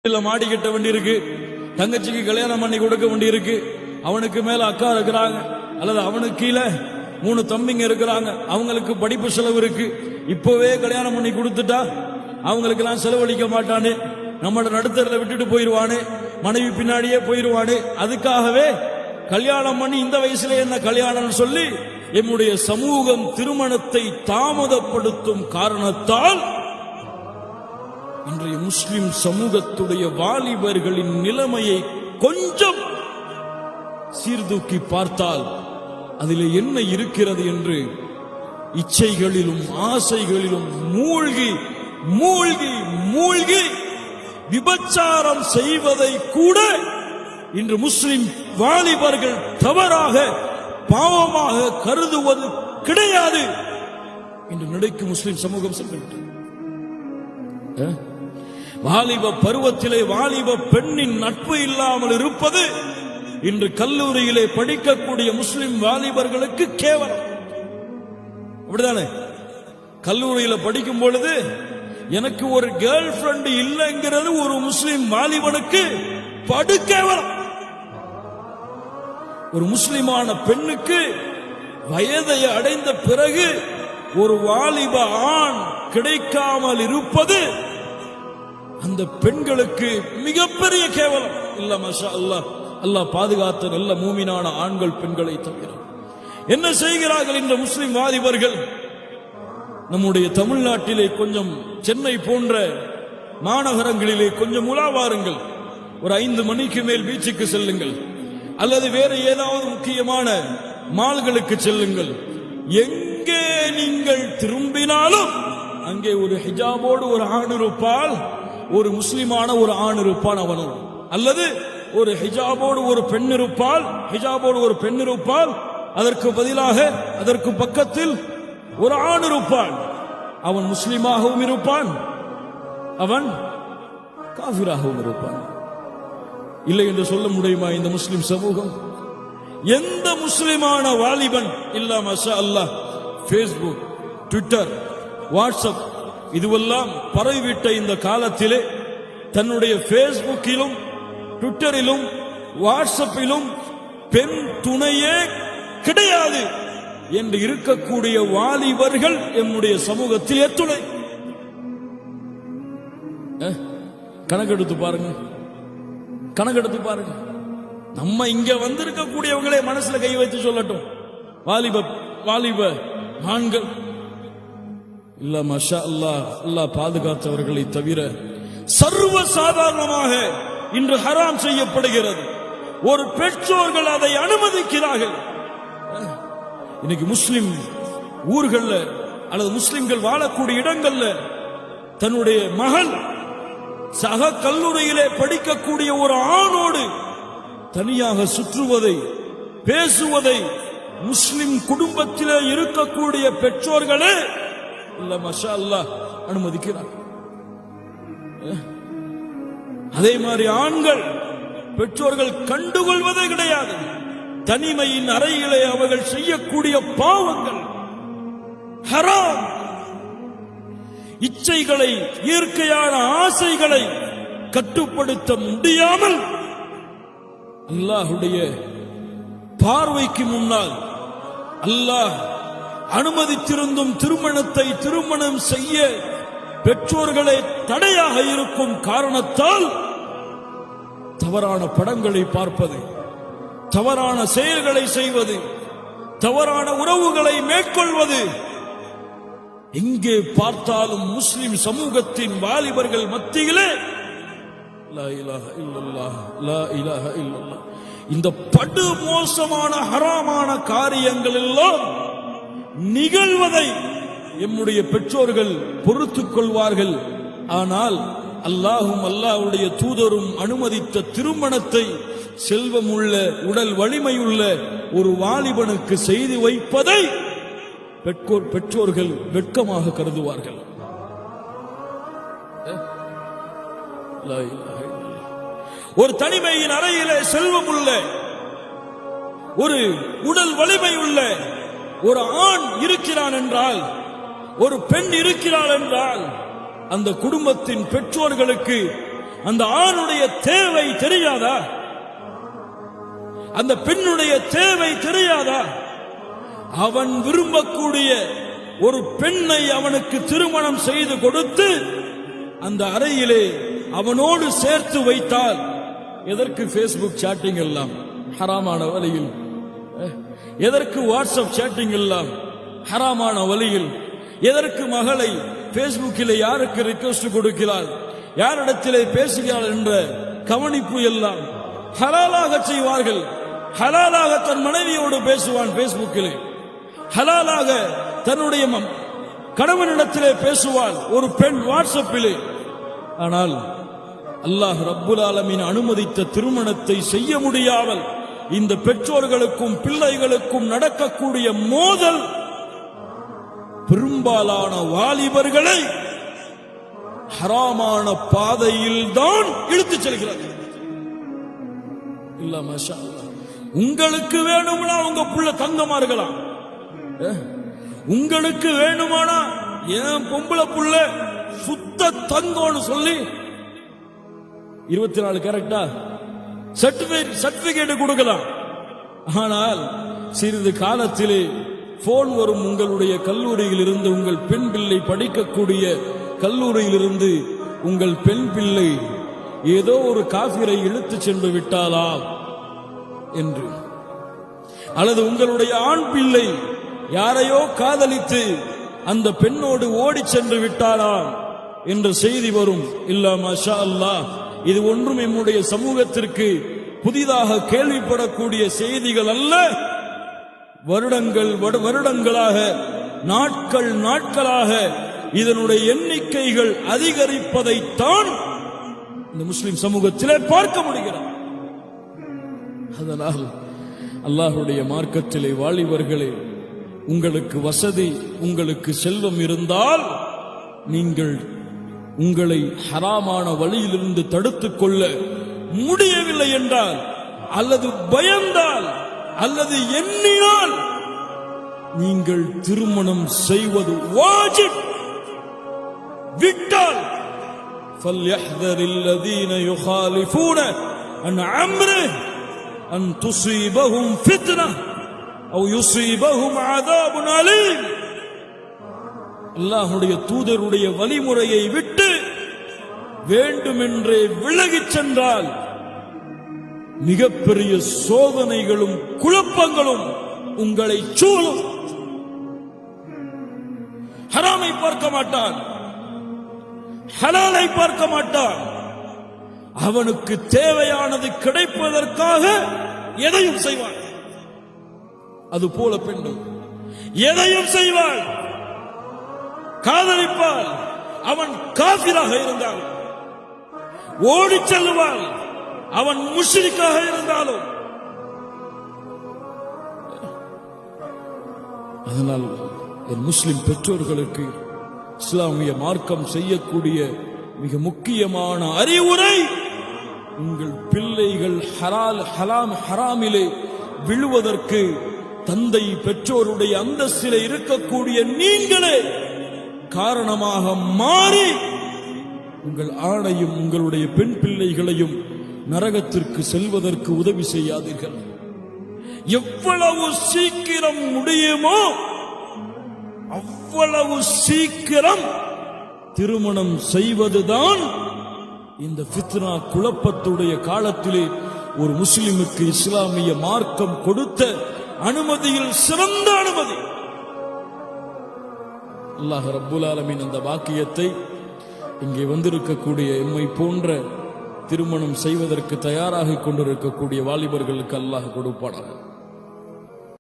மாடி கட்ட வேண்டி இருக்கு, தங்கச்சிக்கு கல்யாணம் பண்ணி கொடுக்க வேண்டி இருக்கு, அவனுக்கு மேல அக்கா இருக்கிறாங்க அல்லது அவனுக்கு கீழே 3 தம்பிங்க இருக்கிறாங்க, அவங்களுக்கு படிப்பு செலவு இருக்கு. இப்பவே கல்யாணம் பண்ணி கொடுத்துட்டா அவங்களுக்கு எல்லாம் செலவழிக்க மாட்டானே, நம்மளோட நடுத்தரில் விட்டுட்டு போயிருவானே, மனைவி பின்னாடியே போயிருவானே, அதுக்காகவே கல்யாணம் பண்ணி இந்த வயசுல என்ன கல்யாணம் சொல்லி எம்முடைய சமூகம் திருமணத்தை தாமதப்படுத்தும் காரணத்தால் இன்றைய முஸ்லிம் சமூகத்துடைய வாலிபர்களின் நிலைமையை கொஞ்சம் சீர்தூக்கி பார்த்தால் அதில் என்ன இருக்கிறது என்று இச்சைகளிலும் ஆசைகளிலும் மூழ்கி மூழ்கி மூழ்கி விபச்சாரம் செய்வதை கூட இன்று முஸ்லிம் வாலிபர்கள் தவறாக பாவமாக கருதுவது கிடையாது இன்று நினைக்கும் முஸ்லிம் சமூகம் சென்றுவிட்டது. வாலிப பருவத்திலே வாலிப பெண்ணின் நட்பு இல்லாமல் இருப்பது இன்று கல்லூரியிலே படிக்கக்கூடிய முஸ்லிம் வாலிபர்களுக்கு கேவலம். அப்படிதானே? கல்லூரியில படிக்கும் பொழுது எனக்கு ஒரு கேர்ள் ஃபிரெண்ட் இல்லைங்கிறது ஒரு முஸ்லிம் வாலிபனுக்கு படு கேவலம். ஒரு முஸ்லிமான பெண்ணுக்கு வயதை அடைந்த பிறகு ஒரு வாலிப ஆண் கிடைக்காமல் இருப்பது அந்த பெண்களுக்கு மிகப்பெரிய கேவலம். இல்ல மாஷா அல்லாஹ், அல்லாஹ் பாதுகாத்த நல்ல மூமினான ஆண்கள் பெண்களை தவிர என்ன செய்கிறார்கள் இந்த முஸ்லிம் வாலிபர்கள்? நம்முடைய தமிழ்நாட்டிலே கொஞ்சம் சென்னை போன்ற மாநகரங்களிலே கொஞ்சம் உலாவாருங்கள். ஒரு 5 மணிக்கு மேல் பீச்சுக்கு செல்லுங்கள் அல்லது வேற ஏதாவது முக்கியமான மால்களுக்கு செல்லுங்கள். எங்கே நீங்கள் திரும்பினாலும் அங்கே ஒரு ஹிஜாபோடு ஒரு ஆண் இருப்பால், ஒரு முஸ்லிமான ஒரு ஆண் இருப்பான் அவனோடு, அல்லது ஒரு ஹிஜாபோடு ஒரு பெண் இருப்பால், ஹிஜாபோடு ஒரு பெண் இருப்பால், அதற்கு பதிலாக அதற்கு பக்கத்தில் ஒரு ஆண் இருப்பான். அவன் முஸ்லிமாகவும் இருப்பான், அவன் காஃபிராகவும் இருப்பான். இல்லை என்று சொல்ல முடியுமா இந்த முஸ்லிம் சமூகம்? எந்த முஸ்லிமான வாலிபன் இல்ல மாஷா அல்லாஹ் ஃபேஸ்புக், ட்விட்டர், வாட்ஸ்அப் இதுவெல்லாம் பரவிவிட்ட இந்த காலத்திலே தன்னுடைய ஃபேஸ்புக்கிலும் ட்விட்டரிலும் வாட்ஸ்அப்பிலும் பெண் துணையே கிடையாது என்று இருக்கக்கூடிய வாலிபர்கள் எம்முடைய சமூகத்தில் எத்துணை? கணக்கெடுத்து பாருங்க, கணக்கெடுத்து பாருங்க. நம்ம இங்க வந்திருக்கக்கூடியவங்களே மனசுல கை வச்சு சொல்லட்டும், வாலிப ஆண்கள் இல்ல மாஷா அல்லாஹ், அல்லாஹ் பாதுகாத்தவர்களை தவிர சர்வ சாதாரணமாக இன்று ஹராம் செய்யப்படுகிறது. ஒரு பெற்றோர்கள் அதை அனுமதிக்கிறார்கள். இன்னைக்கு முஸ்லிம் ஊர்கள்ல அல்லது முஸ்லிம்கள் வாழக்கூடிய இடங்கள்ல தன்னுடைய மகள் சக கல்லூரியிலே படிக்கக்கூடிய ஒரு ஆணோடு தனியாக சுற்றுவதை, பேசுவதை முஸ்லிம் குடும்பத்திலே இருக்கக்கூடிய பெற்றோர்களே இல்ல மாஷா அல்லாஹ் அனுமதிக்கிறார். அதே மாதிரி ஆண்கள் பெற்றோர்கள் கண்டுகொள்வதே கிடையாது. தனிமையின் அறையிலே அவர்கள் செய்யக்கூடிய பாவங்கள் ஹராம். இச்சைகளை, இயற்கையான ஆசைகளை கட்டுப்படுத்த முடியாமல் அல்லாஹ்வுடைய பார்வைக்கு முன்னால் அல்லாஹ் அனுமதித்திருந்தும் திருமணம் செய்ய பெற்றோர்களே தடையாக இருக்கும் காரணத்தால் தவறான படங்களை பார்ப்பது, தவறான செயல்களை செய்வது, தவறான உறவுகளை மேற்கொள்வது எங்கே பார்த்தாலும் முஸ்லிம் சமூகத்தின் வாலிபர்கள் மத்தியிலே லா இலாஹ இல்லல்லாஹ், லா இலாஹ இல்லல்லாஹ், இந்த படு மோசமான ஹராமான காரியங்கள் எல்லாம் நிகழ்வதை எம்முடைய பெற்றோர்கள் பொறுத்துக் கொள்வார்கள். ஆனால் அல்லாஹும் அல்லாஹ்வுடைய தூதரும் அனுமதித்த திருமணத்தை செல்வமுள்ள உடல் வலிமையுள்ள ஒரு வாலிபனுக்கு செய்து வைப்பதை பெற்றோர்கள் வெட்கமாக கருதுவார்கள். ஒரு தனிமையின் அறையிலே செல்வமுள்ள ஒரு உடல் வலிமை உள்ள ஒரு ஆண் இருக்கிறான் என்றால், ஒரு பெண் இருக்கிறாள் என்றால் அந்த குடும்பத்தின் பெற்றோர்களுக்கு அந்த ஆணுடைய தேவை தெரியாதா? அந்த பெண்ணுடைய தேவை தெரியாதா? அவன் விரும்பக்கூடிய ஒரு பெண்ணை அவனுக்கு திருமணம் செய்து கொடுத்து அந்த அறையிலே அவனோடு சேர்த்து வைத்தால் எதற்கு பேஸ்புக் சாட்டிங் எல்லாம் ஹராமான வழியில், எதற்கு வாட்ஸ்அப் சாட்டிங் எல்லாம் ஹராமான வழியில், எதற்கு மகளை பேஸ்புக்கிலே யாருக்கு ரிக்வெஸ்ட் கொடுக்கிறாள், யாரிடத்திலே பேசுகிறாள் என்ற கவனிப்பு எல்லாம் ஹலாலாக செய்வார்கள். ஹலாலாக தன் மனைவியோடு பேசுவான் பேஸ்புக்கிலே, ஹலாலாக தன்னுடைய கணவனிடத்திலே பேசுவாள் ஒரு பெண் வாட்ஸ்அப்பிலே. ஆனால் அல்லாஹ் ரப்புல் ஆலமீன் அனுமதித்த திருமணத்தை செய்ய முடியாமல் இந்த பெற்றோர்களுக்கும் பிள்ளைகளுக்கும் நடக்கக்கூடிய மோதல் பெரும்பாலான வாலிபர்களை ஹராமான பாதையில் தான் இழுத்துச் செல்கிறது. இல்ல மாஷா அல்லாஹ், உங்களுக்கு வேணும்னா உங்க புள்ள தங்கமா இருக்கலாம், உங்களுக்கு வேணுமானா ஏன் பொம்பளை புள்ள சுத்த தங்கம்னு சொல்லி 24 கேரக்டா சர்டிபிகேட் கொடுக்கலாம். ஆனால் சிறிது காலத்திலே போன் வரும். உங்களுடைய கல்லூரியில் இருந்து உங்கள் பெண் பிள்ளை படிக்கக்கூடிய கல்லூரியில் இருந்து உங்கள் பெண் பிள்ளை ஏதோ ஒரு காபிரை இழுத்து சென்று விட்டாளா என்று, அல்லது உங்களுடைய ஆண் பிள்ளை யாரையோ காதலித்து அந்த பெண்ணோடு ஓடி சென்று விட்டாளா என்ற செய்தி வரும். இல்லா மாஷா அல்லாஹ், இது ஒன்றும் நம்முடைய சமூகத்திற்கு புதிதாக கேள்விப்படக்கூடிய செய்திகள் அல்ல. வருடங்களாக நாட்களாக இதனுடைய எண்ணிக்கைகள் அதிகரிப்பதைத்தான் இந்த முஸ்லிம் சமூகத்திலே பார்க்க முடிகிறது. அதனால் அல்லாஹ்வுடைய மார்க்கத்திலே வாலிபர்களே, உங்களுக்கு வசதி, உங்களுக்கு செல்வம் இருந்தால் நீங்கள் உங்களை ஹராமான வழியிலிருந்து தடுத்துக் கொள்ள முடியவில்லை என்றால், அல்லது பயந்தால், அல்லது எண்ணினால் நீங்கள் திருமணம் செய்வது வாஜிப். விட்டால் فَلْيَحْذَرِ الَّذِينَ يُخَالِفُونَ عَنْ أَمْرِهِ أَنْ تُصِيبَهُمْ فِتْنَةٌ أَوْ يُصِيبَهُمْ عَذَابٌ أَلِيمٌ. அல்லாஹ்வுடைய தூதருடைய வழிமுறையை விட்டு வேண்டுமென்றே விலகிச் சென்றால் மிகப்பெரிய சோதனைகளும் குழப்பங்களும் உங்களை சூழும். ஹராமை பார்க்க மாட்டான், ஹலாலை பார்க்க மாட்டான். அவனுக்கு தேவையானது கிடைப்பதற்காக எதையும் செய்வான். அது போல பெண்ணும் எதையும் செய்வாள், காதலிப்பாள். அவன் காபிராக இருந்தால் ஓடிச் செல்லுவாள், அவன் முஷ்ரிக்காக இருந்தாலும். அதனால் என் முஸ்லிம் பெற்றோர்களுக்கு இஸ்லாமிய மார்க்கம் செய்யக்கூடிய மிக முக்கியமான அறிவுரை, உங்கள் பிள்ளைகள் ஹராமிலே விழுவதற்கு தந்தை பெற்றோருடைய அந்தஸ்திலே இருக்கக்கூடிய நீங்களே காரணமாக மாறி உங்கள் ஆணையும் உங்களுடைய பெண் பிள்ளைகளையும் நரகத்திற்கு செல்வதற்கு உதவி செய்யாதீர்கள். எவ்வளவு சீக்கிரம் முடியுமோ அவ்வளவு சீக்கிரம் திருமணம் செய்வதுதான் இந்த ஃபித்னா குழப்பத்துடைய காலத்திலே ஒரு முஸ்லிமுக்கு இஸ்லாமிய மார்க்கம் கொடுத்த அனுமதியில் சிறந்த அனுமதி. அல்லாஹ் ரப்புல் ஆலமீன் அந்த வாக்கியத்தை இங்கே வந்திருக்கக்கூடிய எம்மை போன்ற திருமணம் செய்வதற்கு தயாராகிக் கொண்டிருக்கக்கூடிய வாலிபர்களுக்கு அல்லாஹ் கொடுப்பானாக.